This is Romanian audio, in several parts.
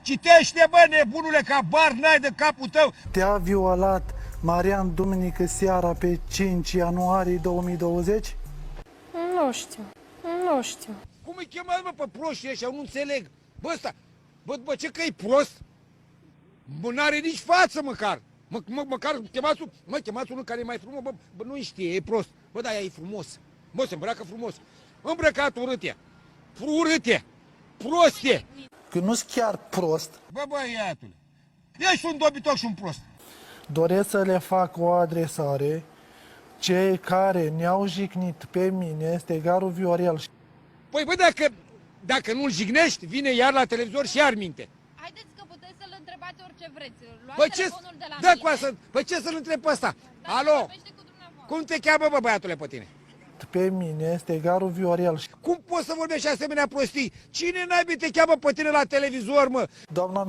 Citește, bă, nebunule, ca bar n-ai de capul tău. Te-a violat Marian duminică seara pe 5 ianuarie 2020? Nu știu. Nu știu. Cum îi chemați, mă, pe proștii ăștia? Nu înțeleg. Bă, ăsta, bă, ce că e prost? Bă, n-are nici față măcar. Măcar chemați unul care e mai frumos. Bă, nu știe, e prost. Bă, da, e frumos. Bă, se îmbracă frumos. Îmbrăcat urât-e. Urât-e. Prost-e. Că nu-s chiar prost. Bă, băiatule, ești un dobitoc și un prost. Doresc să le fac o adresare. Cei care ne-au jignit pe mine, Stegaru Viorel. Păi, bă, dacă nu-l jignești, vine iar la televizor și iar minte. Haideți că puteți să-l întrebați orice vreți. Luați Păi telefonul de la da, mine. păi ce să-l întreb pe ăsta? Da, Alo, vorbește cu dumneavoastră. cum te cheamă, bă, băiatule, pe tine? Pe mine, Stegaru Viorel. Cum poți să vorbești asemenea prostii? Cine naibii te cheamă pe tine la televizor, mă? Doamna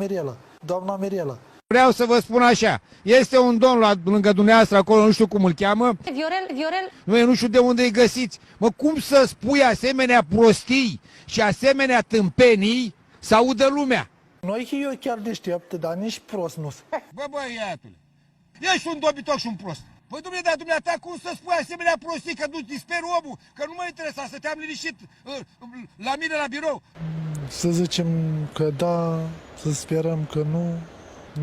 Mirela. Vreau să vă spun așa, este un domn lângă dumneavoastră acolo, nu știu cum îl cheamă. Viorel, Nu, eu nu știu de unde îi găsiți. Mă, cum să spui asemenea prostii și asemenea tâmpenii să audă lumea? Noi eu chiar deștept, dar nici prost nu. Bă, băiatule, ești un dobitoc și un prost. Păi, dumneavoastră, dar dumneata, cum să spui asemenea prostii, că nu disperi omul, că nu mă interesa să te-am liniștit la mine la birou? Să zicem că da, să sperăm că nu,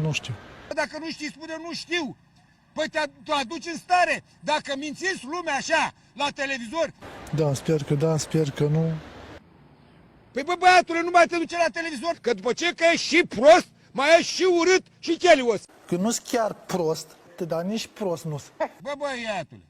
nu știu. Dacă nu știi, spune nu știu. Păi te aduci în stare. Dacă mințiți lumea așa, la televizor. Da, sper că nu. Păi, bă, băiatule, nu mai te duce la televizor. Că după ce că ești și prost, mai ești și urât și chelios. Că nu-s chiar prost, dar nici prost nu. Bă, băiatule,